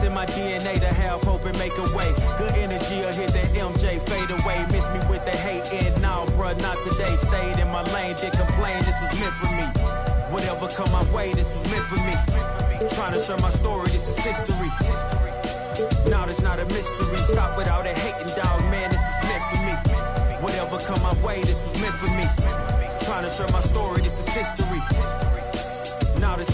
in my DNA to have hope and make a way. Good energy will hit that MJ fade away. Miss me with the hate and now, bruh, not today. Stayed in my lane, did complain, this was meant for me. Whatever come my way, this was meant for me. Trying to share my story, this is history. Now it's not a mystery. Stop without a hating, dog, man, this is meant for me. Whatever come my way, this was meant for me. Trying to share my story, this is history. Now this.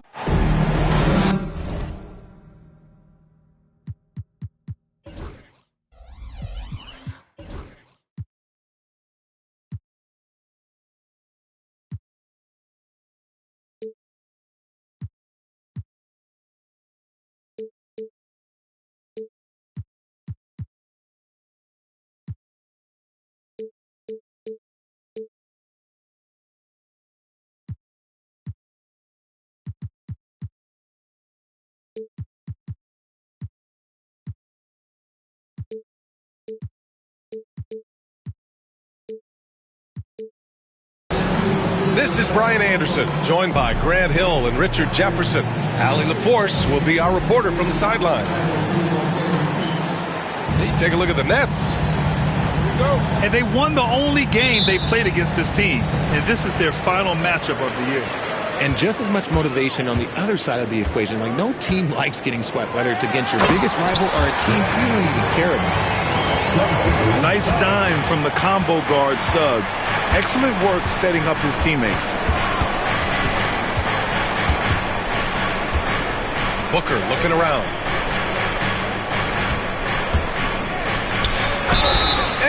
This is Brian Anderson, joined by Grant Hill and Richard Jefferson. Allie LaForce will be our reporter from the sideline. Hey, take a look at the Nets. And they won the only game they played against this team. And this is their final matchup of the year. And just as much motivation on the other side of the equation. Like, no team likes getting swept, whether it's against your biggest rival or a team you don't even care about. Nice dime from the combo guard Suggs. Excellent work setting up his teammate. Booker looking around.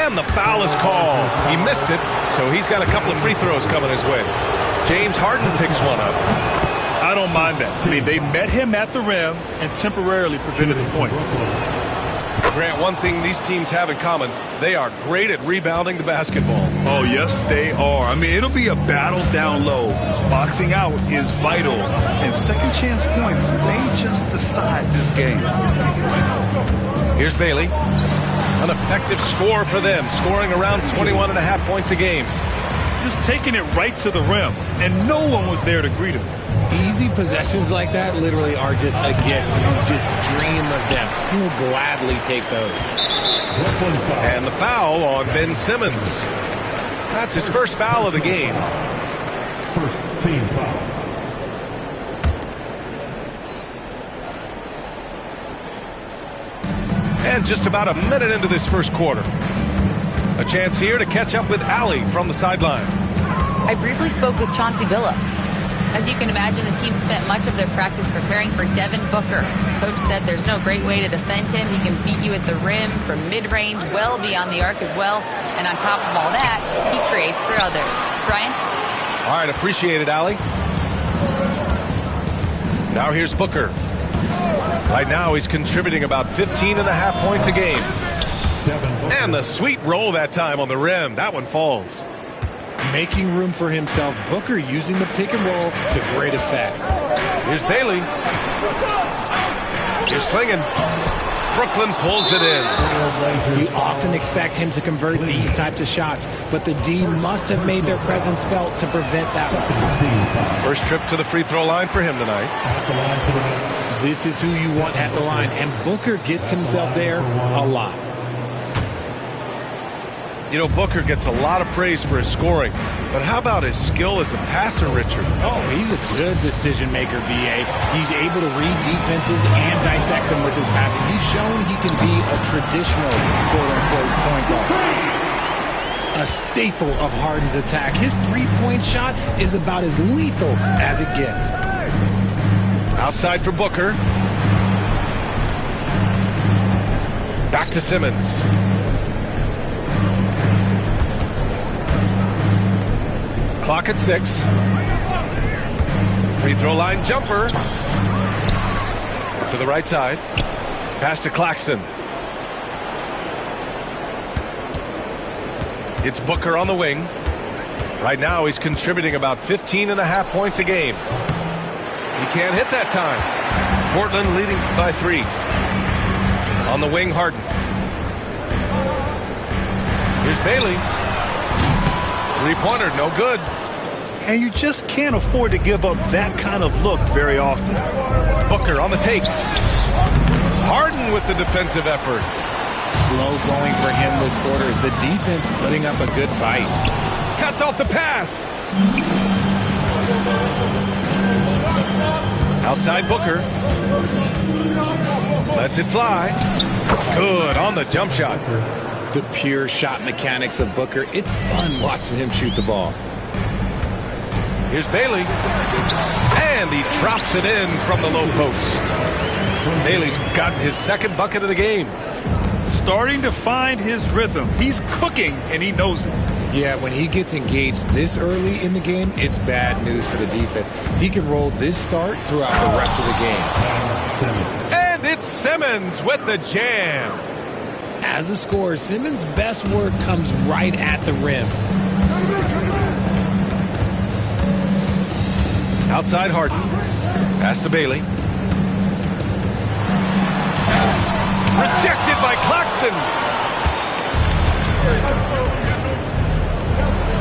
And the foul is called. He missed it, so he's got a couple of free throws coming his way. James Harden picks one up. I don't mind that. I mean, they met him at the rim and temporarily prevented the points. Grant, one thing these teams have in common, they are great at rebounding the basketball. Oh, yes, they are. I mean, it'll be a battle down low. Boxing out is vital, and second chance points may just decide this game. Here's Bailey. An effective score for them, scoring around 21.5 points a game. Just taking it right to the rim, and no one was there to greet him. Easy possessions like that literally are just a gift. You just dream of them. He'll gladly take those. And the foul on Ben Simmons. That's his first foul of the game. First team foul. And just about a minute into this first quarter. A chance here to catch up with Allie from the sideline. I briefly spoke with Chauncey Billups. As you can imagine, the team spent much of their practice preparing for Devin Booker. Coach said there's no great way to defend him. He can beat you at the rim, from mid-range, well beyond the arc as well. And on top of all that, he creates for others. Brian? All right, appreciate it, Allie. Now here's Booker. Right now he's contributing about 15.5 points a game. And the sweet roll that time on the rim. That one falls. Making room for himself, Booker using the pick and roll to great effect. Here's Bailey. Here's Klingon. Brooklyn pulls it in. You often expect him to convert these types of shots, but the D must have made their presence felt to prevent that one. First trip to the free throw line for him tonight. This is who you want at the line, and Booker gets himself there a lot. You know, Booker gets a lot of praise for his scoring, but how about his skill as a passer, Richard? Oh, he's a good decision maker, B.A. He's able to read defenses and dissect them with his passing. He's shown he can be a traditional quote-unquote point guard. A staple of Harden's attack. His three-point shot is about as lethal as it gets. Outside for Booker. Back to Simmons. Clock at 6. Free throw line jumper. To the right side. Pass to Claxton. It's Booker on the wing. Right now he's contributing about 15.5 points a game. He can't hit that time. Portland leading by 3. On the wing, Harden. Here's Bailey. Three-pointer, no good. And you just can't afford to give up that kind of look very often. Booker on the take. Harden with the defensive effort. Slow going for him this quarter. The defense putting up a good fight. Cuts off the pass. Outside Booker. Lets it fly. Good on the jump shot. The pure shot mechanics of Booker. It's fun watching him shoot the ball. Here's Bailey. And he drops it in from the low post. Bailey's got his second bucket of the game. Starting to find his rhythm. He's cooking, and he knows it. Yeah, when he gets engaged this early in the game, it's bad news for the defense. He can roll this start throughout the rest of the game. And it's Simmons with the jam. As a scorer, Simmons' best work comes right at the rim. Outside Harden. Pass to Bailey. Rejected by Claxton.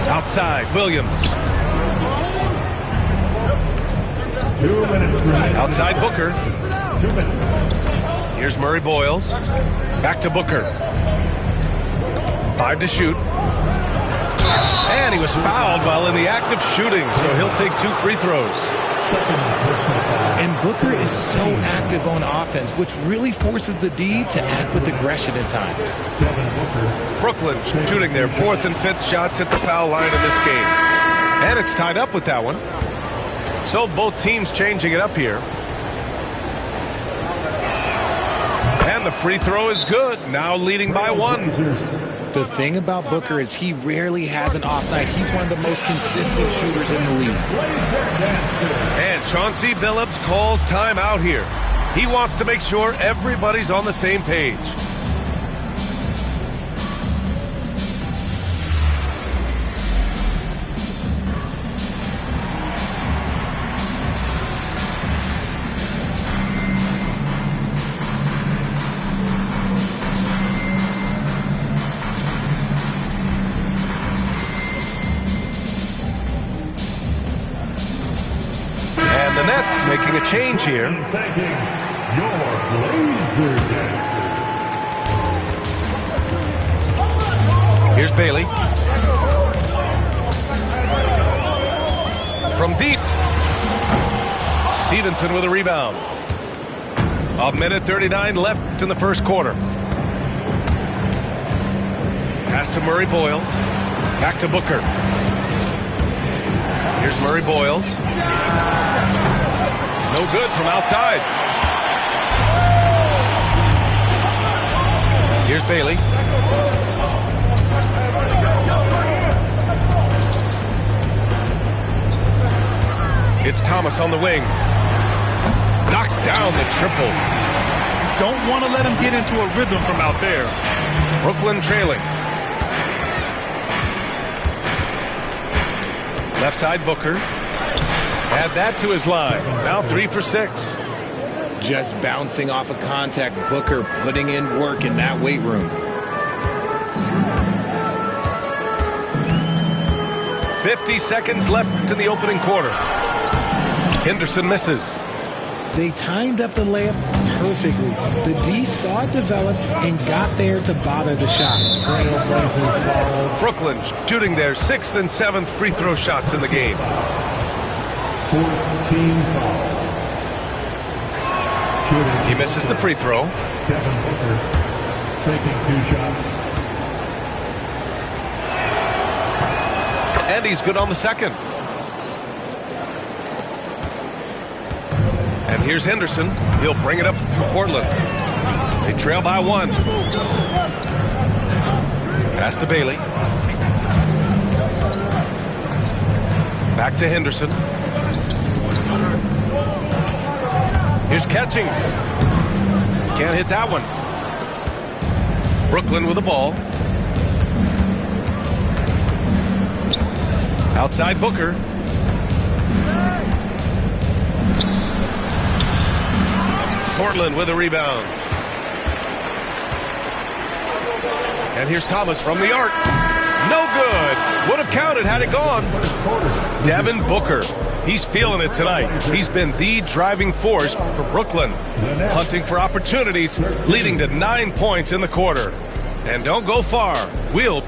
Outside, Williams. 2 minutes remaining. Outside Booker. 2 minutes. Here's Murray Boyles. Back to Booker. 5 to shoot. And he was fouled while in the act of shooting, so he'll take 2 free throws. And Booker is so active on offense, which really forces the D to act with aggression at times. Brooklyn shooting their 4th and 5th shots at the foul line in this game. And it's tied up with that one. So both teams changing it up here. And the free throw is good, now leading by 1. The thing about Booker is he rarely has an off night. He's one of the most consistent shooters in the league. And Chauncey Billups calls timeout here. He wants to make sure everybody's on the same page. The Nets making a change here. Thanking your laser dancer. Here's Bailey. From deep. Stevenson with a rebound. 1:39 left in the first quarter. Pass to Murray Boyles. Back to Booker. Here's Murray Boyles. No good from outside. Here's Bailey. It's Thomas on the wing. Knocks down the triple. Don't want to let him get into a rhythm from out there. Brooklyn trailing. Left side Booker. Add that to his line. Now 3 for 6. Just bouncing off of contact, Booker putting in work in that weight room. 50 seconds left in the opening quarter. Henderson misses. They timed up the layup perfectly. The D saw it develop and got there to bother the shot. Brooklyn shooting their 6th and 7th free throw shots in the game. 4th team foul. He misses the free throw. Devin Booker taking 2 shots. And he's good on the second. And here's Henderson. He'll bring it up for Portland. They trail by 1. Pass to Bailey. Back to Henderson. Here's Catchings. Can't hit that one. Brooklyn with the ball. Outside Booker. Portland with a rebound. And here's Thomas from the arc. No good. Would have counted had it gone. Devin Booker. He's feeling it tonight. He's been the driving force for Brooklyn. Hunting for opportunities, leading to 9 points in the quarter. And don't go far. We'll...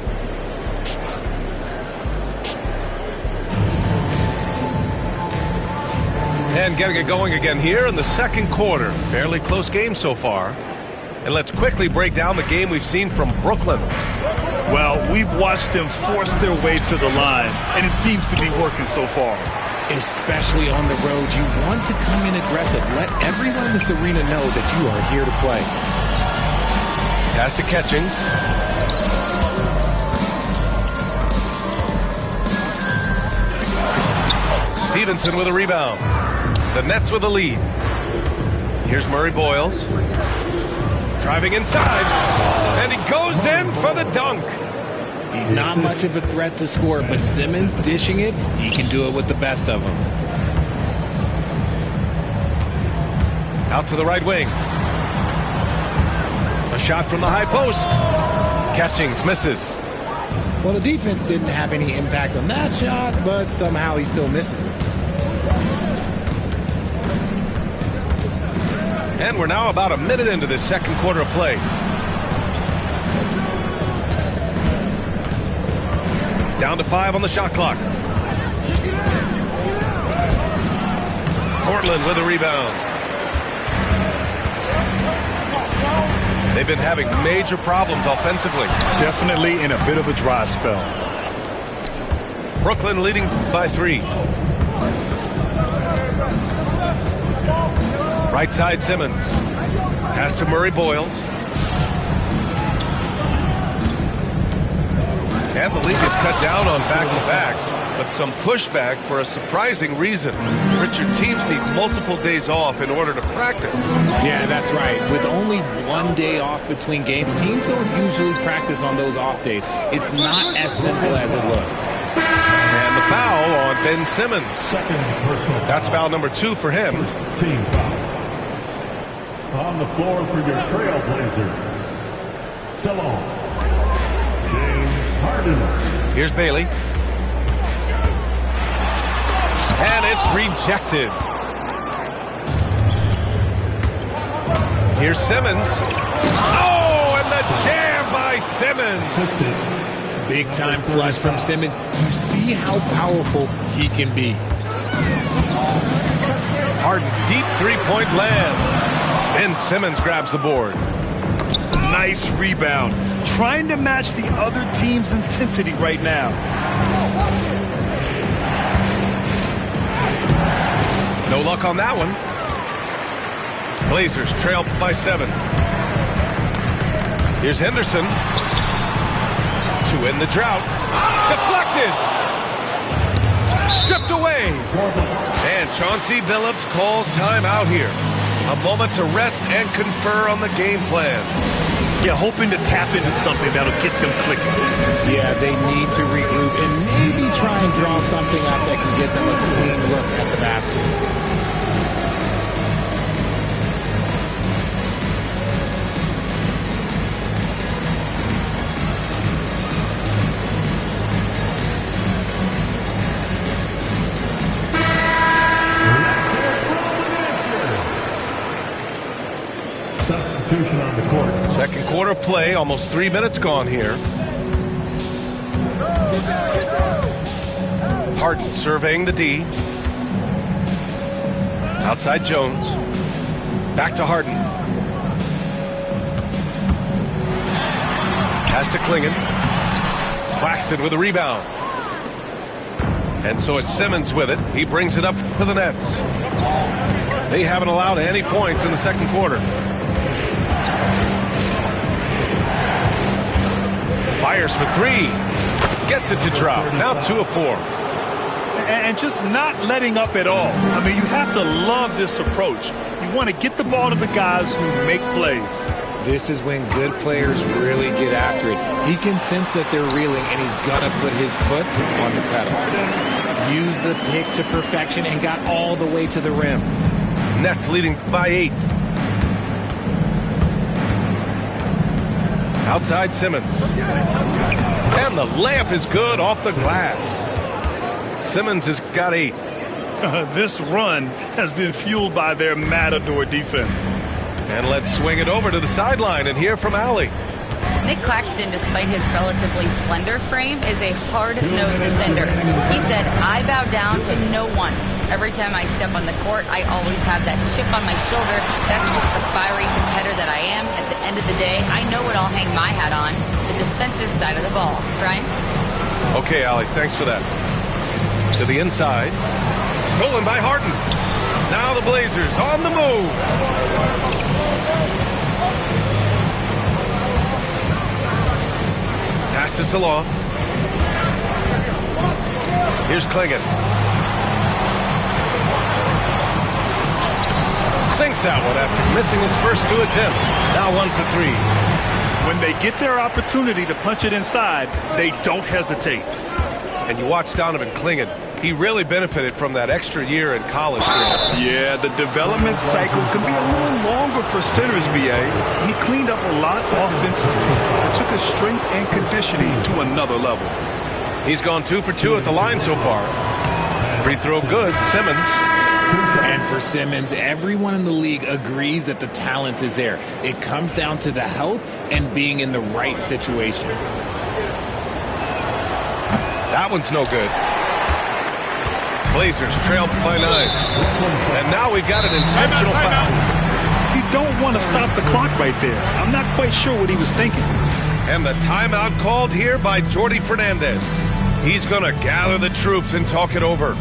And getting it going again here in the second quarter. Fairly close game so far. And let's quickly break down the game we've seen from Brooklyn. Well, we've watched them force their way to the line, and it seems to be working so far. Especially on the road, you want to come in aggressive. Let everyone in this arena know that you are here to play. Pass to Catchings. Stevenson with a rebound. The Nets with a lead. Here's Murray Boyles. Driving inside. And he goes in for the dunk. He's not much of a threat to score, but Simmons dishing it, he can do it with the best of them. Out to the right wing. A shot from the high post. Catchings misses. Well, the defense didn't have any impact on that shot, but somehow he still misses it. And we're now about a minute into this second quarter of play. Down to 5 on the shot clock. Portland with a rebound. They've been having major problems offensively. Definitely in a bit of a dry spell. Brooklyn leading by 3. Right side Simmons. Pass to Murray Boyles. And the league has cut down on back-to-backs, but some pushback for a surprising reason. Richard, teams need multiple days off in order to practice. Yeah, that's right. With only 1 day off between games, teams don't usually practice on those off days. It's not as simple as it looks. And the foul on Ben Simmons. That's foul number 2 for him. Team foul. On the floor for your Trailblazers. Salon. Here's Bailey. And it's rejected. Here's Simmons. Oh, and the jam by Simmons. Big time flush from Simmons. You see how powerful he can be. Harden, deep three-point land. Ben Simmons grabs the board. Nice rebound. Trying to match the other team's intensity right now. No luck on that one. Blazers trail by 7. Here's Henderson. To end the drought. Deflected. Stripped away. And Chauncey Billups calls timeout here. A moment to rest and confer on the game plan. Yeah, hoping to tap into something that'll get them clicking. Yeah, they need to regroup and maybe try and draw something up that can get them a clean look at the basket. Substitution on the court. Second quarter play, almost 3 minutes gone here. Harden surveying the D. Outside Jones. Back to Harden. Pass to Klingon. Claxton with a rebound. And so it's Simmons with it. He brings it up to the Nets. They haven't allowed any points in the second quarter. Fires for 3. Gets it to drop. Now 2 of 4. And just not letting up at all. I mean, you have to love this approach. You want to get the ball to the guys who make plays. This is when good players really get after it. He can sense that they're reeling, and he's going to put his foot on the pedal. Use the pick to perfection and got all the way to the rim. Nets leading by 8. Outside Simmons. And the layup is good off the glass. Simmons has got 8. This run has been fueled by their matador defense. And let's swing it over to the sideline and hear from Allie. Nick Claxton, despite his relatively slender frame, is a hard-nosed defender. He said, "I bow down to no one. Every time I step on the court, I always have that chip on my shoulder. That's just the fiery competitor that I am. At the end of the day, I know what I'll hang my hat on, the defensive side of the ball." Brian? Okay, Allie, thanks for that. To the inside. Stolen by Harden. Now the Blazers on the move. Pass to Salah. Here's Klingon. Sinks that one after missing his first 2 attempts. Now 1 for 3. When they get their opportunity to punch it inside, they don't hesitate. And you watch Donovan Klingon. He really benefited from that extra year in college. Yeah, the development cycle can be a little longer for centers, B.A. He cleaned up a lot offensively. Took his strength and conditioning to another level. He's gone 2 for 2 at the line so far. Free throw good. Simmons. And for Simmons, everyone in the league agrees that the talent is there. It comes down to the health and being in the right situation. That one's no good. Blazers trail by 9. And now we've got an intentional foul. You don't want to stop the clock right there. I'm not quite sure what he was thinking. And the timeout called here by Jordi Fernandez. He's going to gather the troops and talk it over.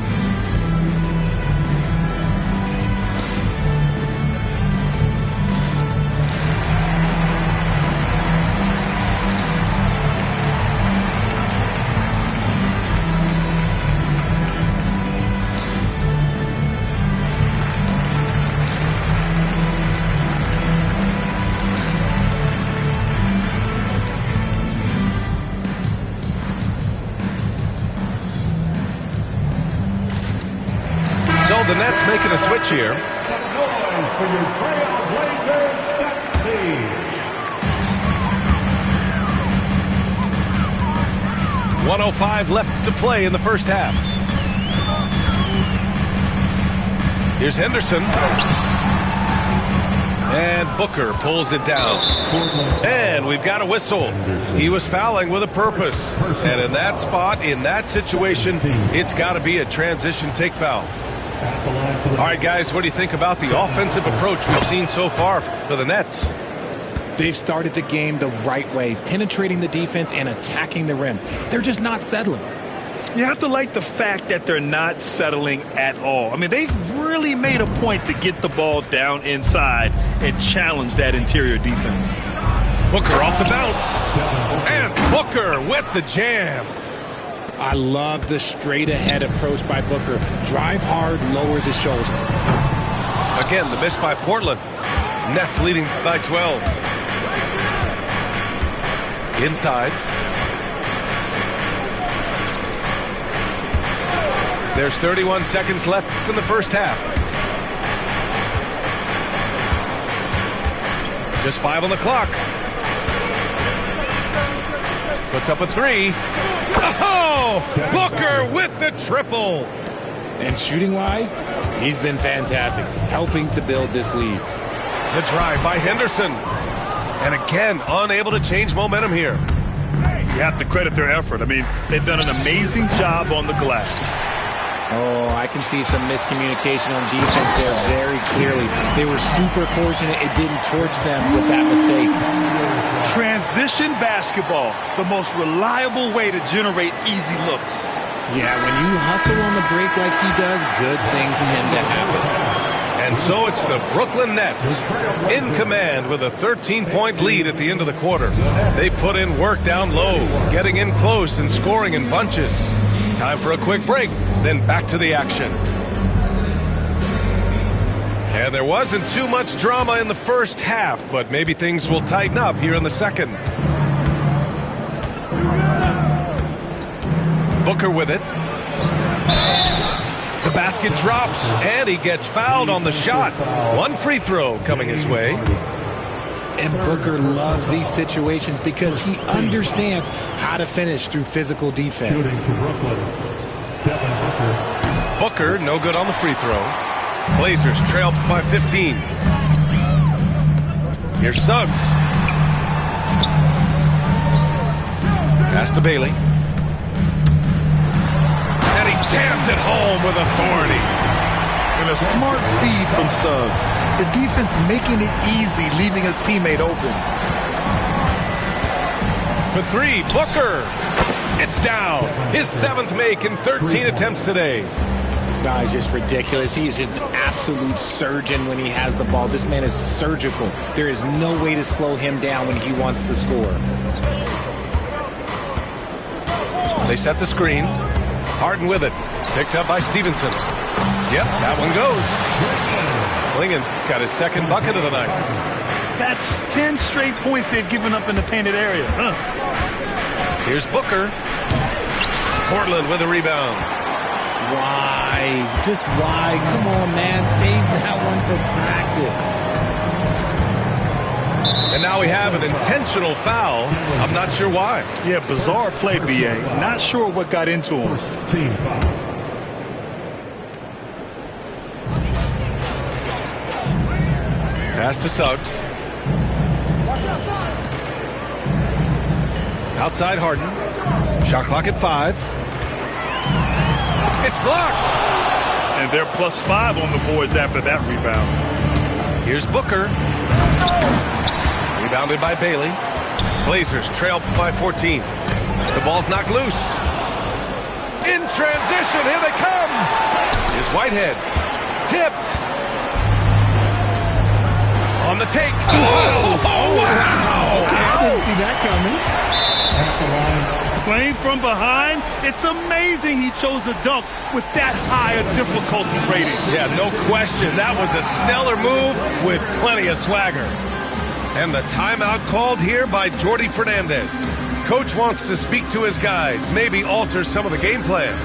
So the Nets making a switch here. 1:05 left to play in the first half. Here's Henderson. And Booker pulls it down. And we've got a whistle. He was fouling with a purpose. And in that spot, in that situation, it's got to be a transition take foul. All right, guys, what do you think about the offensive approach we've seen so far for the Nets? They've started the game the right way, penetrating the defense and attacking the rim. They're just not settling. You have to like the fact that they're not settling at all. I mean, they've really made a point to get the ball down inside and challenge that interior defense. Booker off the bounce. And Booker with the jam. I love the straight-ahead approach by Booker. Drive hard, lower the shoulder. Again, the miss by Portland. Nets leading by 12. Inside. There's 31 seconds left in the first half. Just 5 on the clock. Puts up a 3. Oh! Booker with the triple. And shooting-wise, he's been fantastic, helping to build this lead. The drive by Henderson. And again, unable to change momentum here. You have to credit their effort. I mean, they've done an amazing job on the glass. Oh, I can see some miscommunication on defense there very clearly. They were super fortunate it didn't torch them with that mistake. Transition basketball, the most reliable way to generate easy looks. Yeah, when you hustle on the break like he does, good things tend to happen. And so it's the Brooklyn Nets in command with a 13-point lead at the end of the quarter. They put in work down low, getting in close and scoring in bunches. Time for a quick break, then back to the action. And there wasn't too much drama in the first half, but maybe things will tighten up here in the second. Booker with it. The basket drops, and he gets fouled on the shot. One free throw coming his way. And Booker loves these situations because he understands how to finish through physical defense. Shooting for Brooklyn, Devin Booker. Booker, no good on the free throw. Blazers trail by 15. Here's Suggs. Pass to Bailey. And he jams it home with authority. And a smart feed from Suggs. The defense making it easy, leaving his teammate open. For three, Booker. It's down. His 7th make in 13 attempts today. Guy's just ridiculous. He's just an absolute surgeon when he has the ball. This man is surgical. There is no way to slow him down when he wants to score. They set the screen. Harden with it. Picked up by Stevenson. Yep, that one goes. Klingen's got his 2nd bucket of the night. That's 10 straight points they've given up in the painted area. Here's Booker. Portland with a rebound. Why? Just why? Come on, man. Save that one for practice. And now we have an intentional foul. I'm not sure why. Yeah, bizarre play, B.A. Not sure what got into him. Team foul. Pass to Suggs. Outside Harden. Shot clock at 5. It's blocked. And they're +5 on the boards after that rebound. Here's Booker. Rebounded by Bailey. Blazers trail by 14. The ball's knocked loose. In transition, here they come. Here's Whitehead. Tipped. On the take. Oh, wow. Okay, I didn't see that coming. At the line. Playing from behind, it's amazing he chose a dunk with that high a difficulty rating. Yeah, no question. That was a stellar move with plenty of swagger. And the timeout called here by Jordi Fernandez. Coach wants to speak to his guys, maybe alter some of the game plan.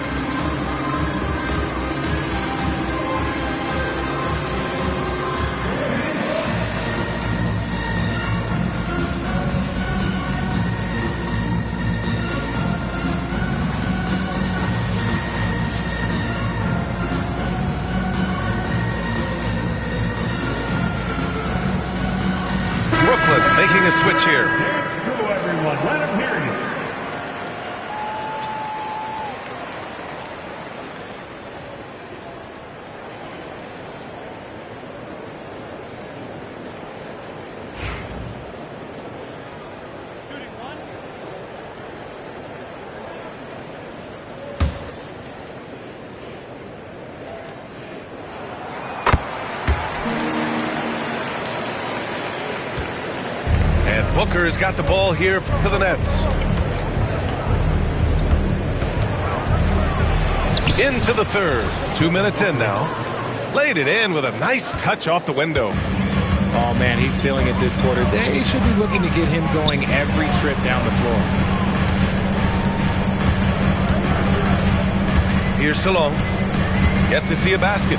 Brooklyn making a switch here. It's true, everyone. Let him hear you. Booker's got the ball here for the Nets. Into the third. 2 minutes in now. Laid it in with a nice touch off the window. Oh, man, he's feeling it this quarter. They should be looking to get him going every trip down the floor. Here's Salon. Yet to see a basket.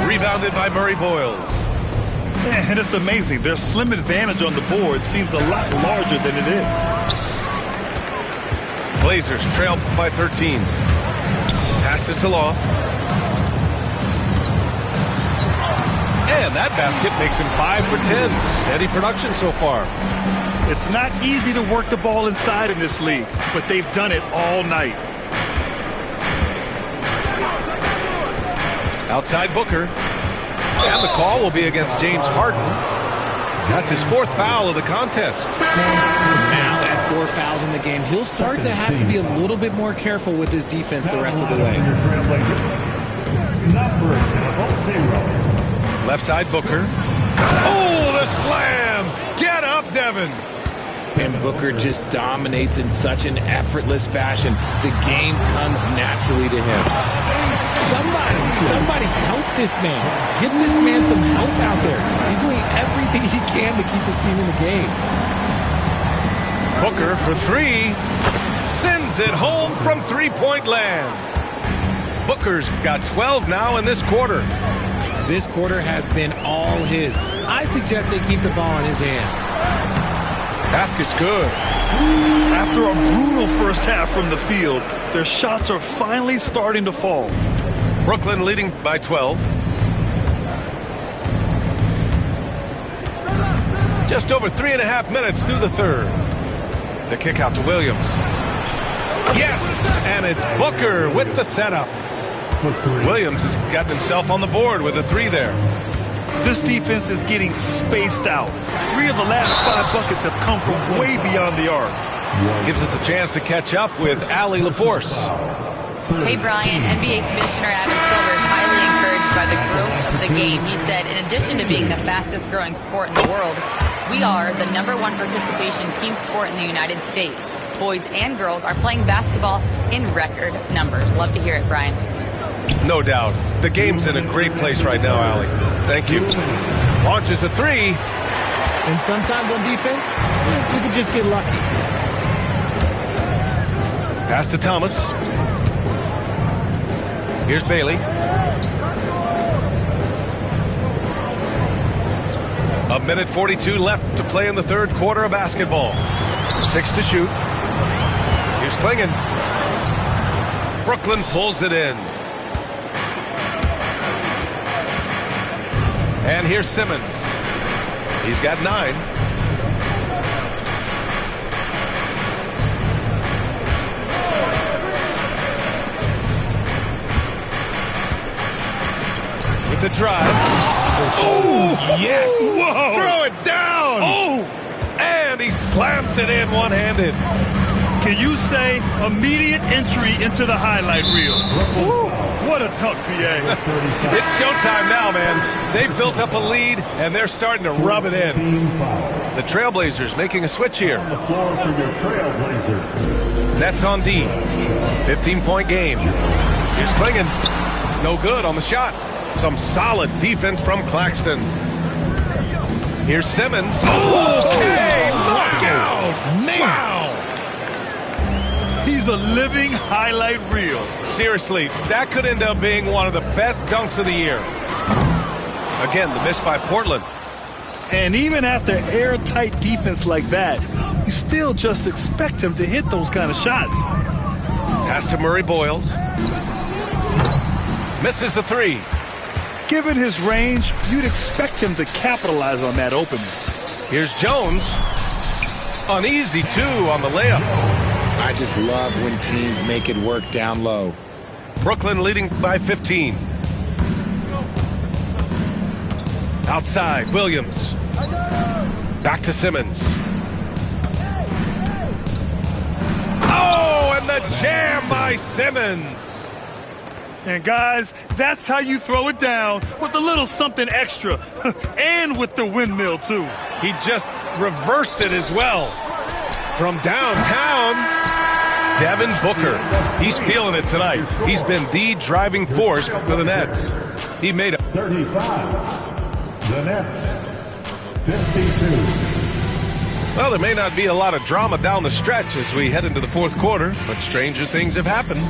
Rebounded by Murray Boyles. And it's amazing. Their slim advantage on the board seems a lot larger than it is. Blazers trail by 13. Pass to Salon. And that basket makes him 5 for 10. Steady production so far. It's not easy to work the ball inside in this league, but they've done it all night. Outside Booker. And the call will be against James Harden. That's his 4th foul of the contest. Now at 4 fouls in the game, he'll start to have to be a little bit more careful with his defense the rest of the way. Number 0. Left side Booker. Oh, the slam! Get up, Devin! And Booker just dominates in such an effortless fashion. The game comes naturally to him. Somebody help this man. Give this man some help out there. He's doing everything he can to keep his team in the game. Booker for 3. Sends it home from three-point land. Booker's got 12 now in this quarter. This quarter has been all his. I suggest they keep the ball in his hands. Basket's good. After a brutal first half from the field, their shots are finally starting to fall. Brooklyn leading by 12. Just over 3.5 minutes through the third. The kick out to Williams. Yes, and it's Booker with the setup. Williams has gotten himself on the board with a three there. This defense is getting spaced out. 3 of the last 5 buckets have come from way beyond the arc. Gives us a chance to catch up with Allie LaForce. Hey, Brian, NBA Commissioner Adam Silver is highly encouraged by the growth of the game. He said, in addition to being the fastest growing sport in the world, we are the #1 participation team sport in the United States. Boys and girls are playing basketball in record numbers. Love to hear it, Brian. No doubt. The game's in a great place right now, Allie. Thank you. Launches a three. And sometimes on defense, you can just get lucky. Pass to Thomas. Here's Bailey. A minute 42 left to play in the third quarter of basketball. 6 to shoot. Here's Klingon. Brooklyn pulls it in. And here's Simmons. He's got 9. With the drive. Oh, yes. Whoa. Throw it down. Oh. And he slams it in one-handed. Can you say immediate entry into the highlight reel? Woo. What a tough PA. It's showtime now, man. They've built up a lead, and they're starting to rub it in. The Trailblazers making a switch here. Nets on D. 15-point game. Here's Klingon. No good on the shot. Some solid defense from Claxton. Here's Simmons. Okay, look out! Man. Wow! He's a living highlight reel. Seriously, that could end up being one of the best dunks of the year. Again, the miss by Portland. And even after airtight defense like that, you still just expect him to hit those kind of shots. Pass to Murray Boyles. Misses the three. Given his range, you'd expect him to capitalize on that opening. Here's Jones. An easy 2 on the layup. I just love when teams make it work down low. Brooklyn leading by 15. Outside, Williams. Back to Simmons. Oh, and the jam by Simmons. And guys, that's how you throw it down, with a little something extra. And with the windmill, too. He just reversed it as well. From downtown, Devin Booker. He's feeling it tonight. He's been the driving force for the Nets. He made it. 35. The Nets. 52. Well, there may not be a lot of drama down the stretch as we head into the fourth quarter, but stranger things have happened.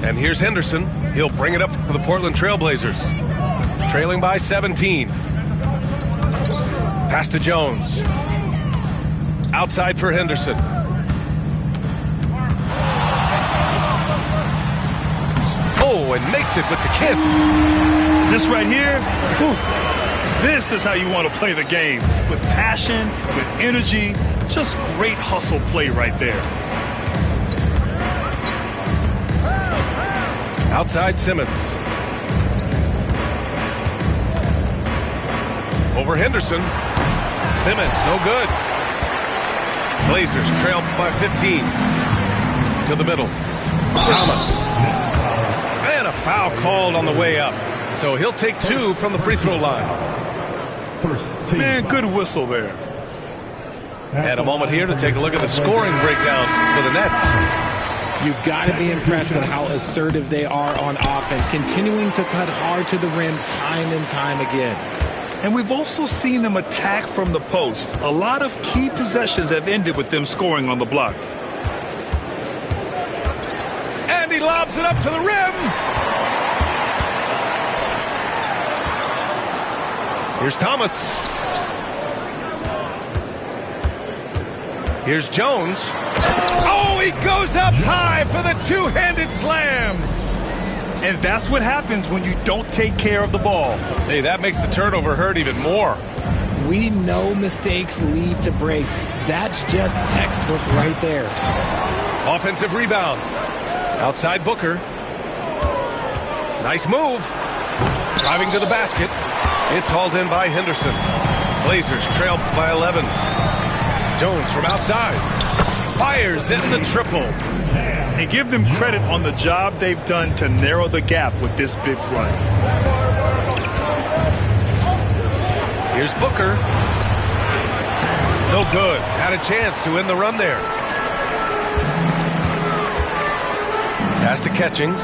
And here's Henderson. He'll bring it up for the Portland Trailblazers. Trailing by 17. Pass to Jones. Outside for Henderson. Oh, and makes it with the kiss. This right here, whew, this is how you want to play the game. With passion, with energy, just great hustle play right there. Outside Simmons. Over Henderson. Simmons, no good. Blazers trail by 15. To the middle. Thomas. And a foul called on the way up. So he'll take 2 from the free throw line. Man, good whistle there. And a moment here to take a look at the scoring breakdown for the Nets. You've got to be impressed with how assertive they are on offense, continuing to cut hard to the rim time and time again. And we've also seen them attack from the post. A lot of key possessions have ended with them scoring on the block. And he lobs it up to the rim. Here's Thomas. Here's Jones. Oh, he goes up high for the two-handed slam. And that's what happens when you don't take care of the ball. Hey, that makes the turnover hurt even more. We know mistakes lead to breaks. That's just textbook right there. Offensive rebound. Outside Booker. Nice move. Driving to the basket. It's hauled in by Henderson. Blazers trail by 11. Jones from outside. Fires in the triple. And give them credit on the job they've done to narrow the gap with this big run. Here's Booker. No good. Had a chance to end the run there. Pass to Catchings.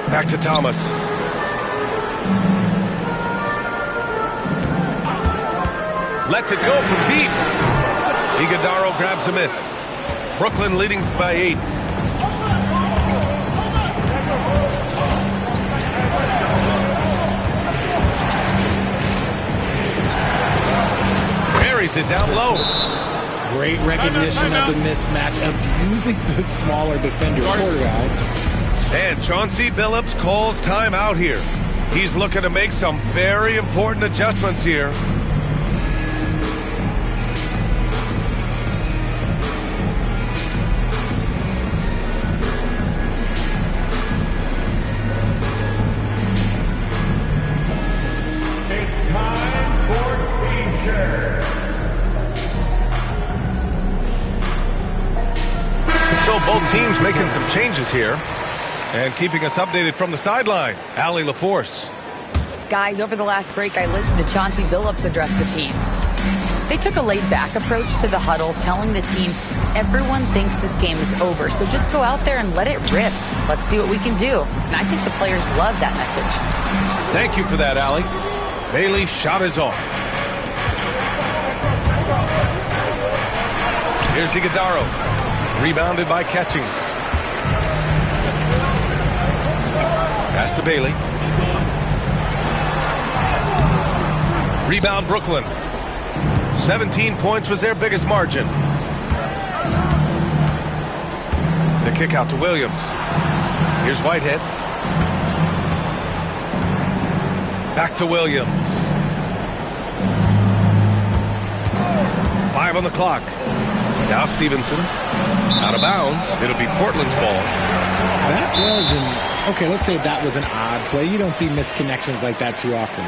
Back to Thomas. Lets it go from deep. Iguodaro grabs a miss. Brooklyn leading by 8. Buries it down low. Great recognition of the mismatch, abusing the smaller defender. Poor guy. And Chauncey Billups calls timeout here. He's looking to make some very important adjustments here. So both teams making some changes here and keeping us updated from the sideline. Allie LaForce. Guys, over the last break, I listened to Chauncey Billups address the team. They took a laid-back approach to the huddle, telling the team, everyone thinks this game is over, so just go out there and let it rip. Let's see what we can do. And I think the players love that message. Thank you for that, Allie. Bailey's shot is off. Here's Iguodaro. Rebounded by Catchings. Pass to Bailey. Rebound Brooklyn. 17 points was their biggest margin. The kick out to Williams. Here's Whitehead. Back to Williams. 5 on the clock. Now Stevenson. Out of bounds. It'll be Portland's ball. That was okay, let's say that was an odd play. You don't see misconnections like that too often.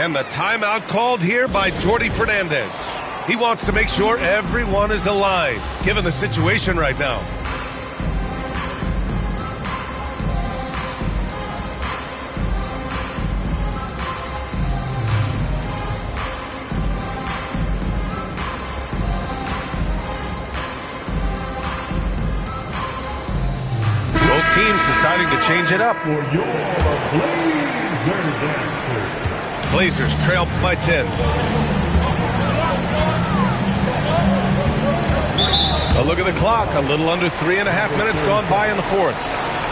And the timeout called here by Jordi Fernandez. He wants to make sure everyone is aligned, given the situation right now. Both teams deciding to change it up. Blazers trail by 10. A look at the clock. A little under 3.5 minutes gone by in the fourth.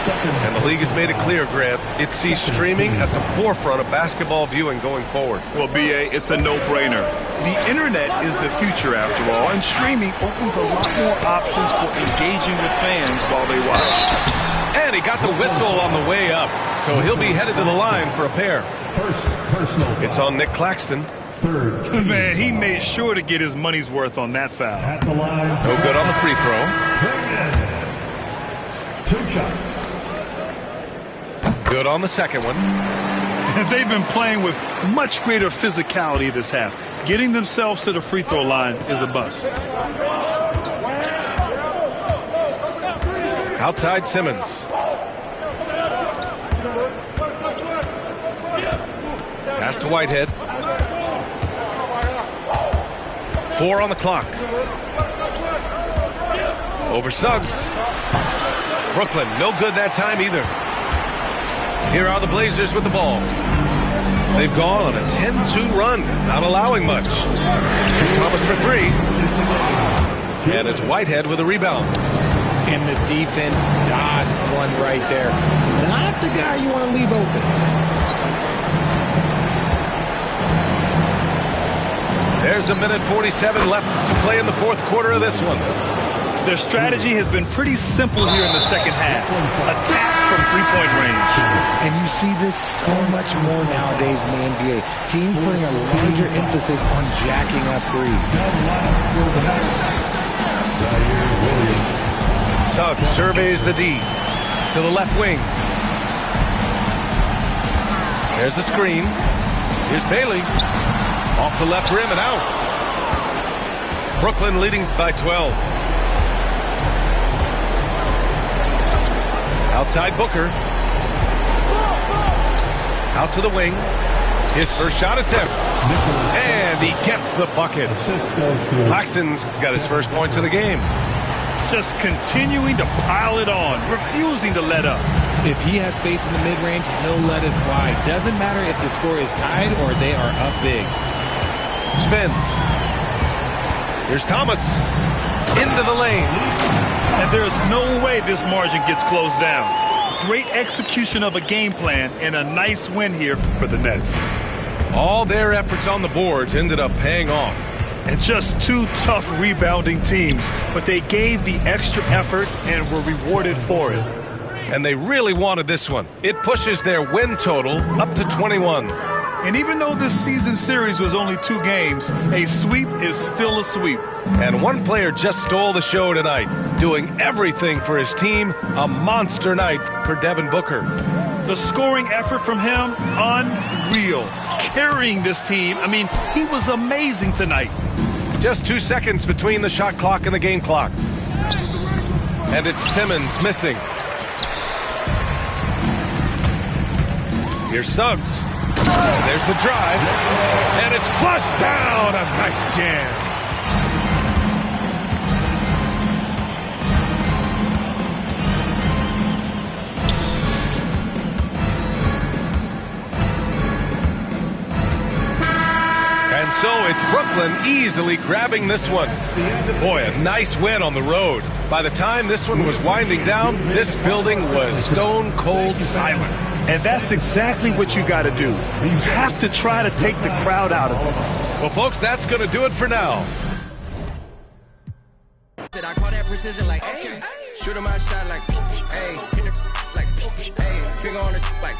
And the league has made it clear, Grant, it sees streaming at the forefront of basketball viewing going forward. Well, B.A., it's a no-brainer. The internet is the future, after all, and streaming opens a lot more options for engaging with fans while they watch. And he got the whistle on the way up, so he'll be headed to the line for a pair. It's on Nick Claxton. Man, he made sure to get his money's worth on that foul. At the line. No good on the free throw. 2 shots. Good on the second one. They've been playing with much greater physicality this half. Getting themselves to the free throw line is a bust. Outside Simmons. Pass to Whitehead. 4 on the clock. Over Suggs. Brooklyn, no good that time either. Here are the Blazers with the ball. They've gone on a 10-2 run, not allowing much. Here's Thomas for three. And it's Whitehead with a rebound. And the defense dodged one right there. Not the guy you want to leave open. There's a minute 47 left to play in the fourth quarter of this one. Their strategy has been pretty simple here in the second half. Attack from three-point range. And you see this so much more nowadays in the NBA. Teams putting a larger emphasis on jacking up threes. Suggs surveys the D to the left wing. There's a screen. Here's Bailey. Off the left rim and out. Brooklyn leading by 12. Outside Booker. Out to the wing. His first shot attempt. And he gets the bucket. Claxton's got his first points of the game. Just continuing to pile it on, refusing to let up. If he has space in the mid-range, he'll let it fly. Doesn't matter if the score is tied or they are up big. Spins. Here's Thomas. Into the lane. And there's no way this margin gets closed down. Great execution of a game plan and a nice win here for the Nets. All their efforts on the boards ended up paying off. And just two tough rebounding teams, but they gave the extra effort and were rewarded for it. And they really wanted this one. It pushes their win total up to 21. And even though this season series was only 2 games, a sweep is still a sweep. And one player just stole the show tonight, doing everything for his team. A monster night for Devin Booker. The scoring effort from him, unreal. Carrying this team, I mean, he was amazing tonight. Just 2 seconds between the shot clock and the game clock. And it's Simmons missing. Here's Suggs. There's the drive. And it's flushed down. A nice jam. And so it's Brooklyn easily grabbing this one. Boy, a nice win on the road. By the time this one was winding down, this building was stone cold silent. And that's exactly what you got to do. You have to try to take the crowd out of it. Well, folks, that's going to do it for now. Did I call that precision like, hey, shoot him my shot like, hey, hit the like, hey, finger on the like,